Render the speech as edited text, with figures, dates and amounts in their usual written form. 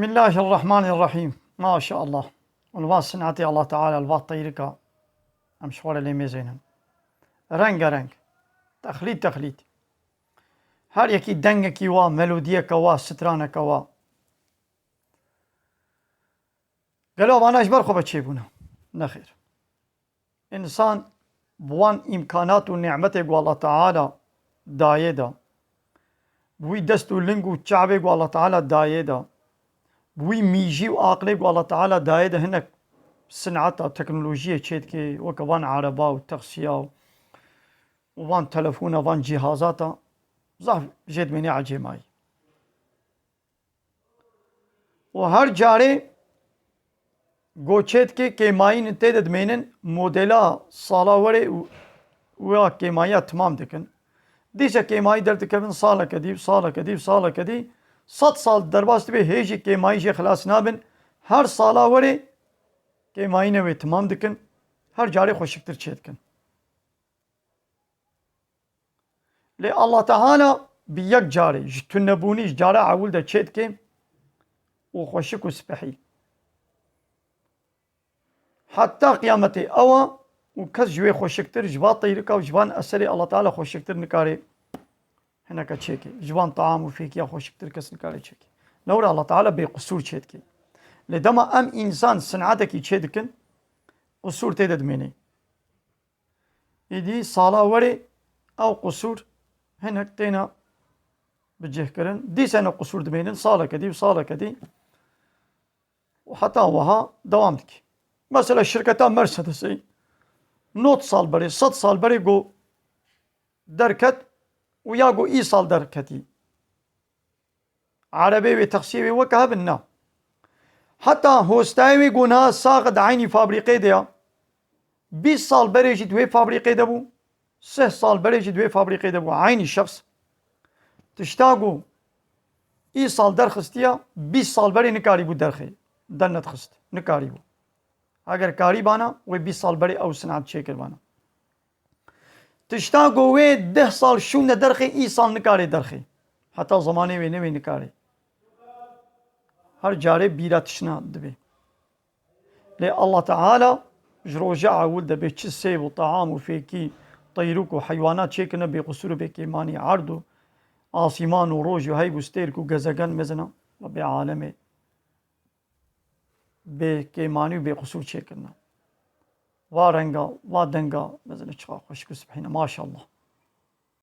الله الرحمن الرحيم. ما شاء الله. والواس نعطي الله تعالى الواط طيرك أمشوار اللي ميزينن رنگ تخليد هر يكي دنگك وا ملوديك وا سترانك وا قالوا أنا أجبر خو بچي بونا نخير إنسان بوان إمكانات ونعمتك والله تعالى دايدا بوي دستو لنگو چعبك والله تعالى دايدا بوي ميجي وعقلك والله تعالى دايدا هناك صنعتها تكنولوجيا تشيتكي وكوان عربا وتغسيا وان تلفونا وان جهازاتا ظهر جد مني عجي ماي وهر جاري گوچت که ماین انتداد مینن مدلا سالاوری و کمایا تمام دکن دیشه کمای در دکن سال کدی 100 سال در باست به هیچ کمایش خلاص نابن هر سالاوری کمای نوی تمام دکن هر جاری خوشکتر چید کن لی الله تعالی بیک جاری جتنبونیش جاره عول ده چید که و خوشک و سپحی حتى قيامتي أوا وكز جوي خوشكتر جبان طيركا وجبان أسري الله تعالى خوشكتر نكاري هناك تشيكي جبان طعام وفيك يا خوشكتر كس نكاري تشيكي نورا الله تعالى بقصور تشيكي لدما أم إنسان صنعتك تشيدكن قصور تيدد مني يدي صالا وري أو قصور هناك تينا بجه كرن دي سنة قصور دمينن صالة كدي وصالة كدي وحتى وها دوامتك مثلا شركة مرسيدس نوت سال بري 100 سال بري جو دركت ويا جو اي سال دركتي عربي وتخسيبي وكهبنا حتى هوستاوي جونا ساقد عيني فابريقي ديا 20 سال بري جي دوي فابريقي دبو 6 سال بري جي دوي فابريقي دبو عيني شخص تشتاقو اي سال درخستيا 20 سال بري نكاري بو درخي دنت خست نكاري بو اگر کاری بانا و 20 سال بری او صنعت چیکر بانا تشتا گوه 10 سال شون درخی ای سال نکاری درخی حتی زمانه و نوی نکاری هر جاره بیراتشنا دبی لی الله تعالی جروجع عول دبی چه سیب و طعام و فیکی طیروک و حیوانات چیکر نبی قصور بکی مانی عردو آسیمان و روج و هی بستیرک و گزگن مزنا رب عالمه بكيماني وبقصور شيكرنا وارنقا ودنقا مثلا خوشكو سبحانه ما شاء الله.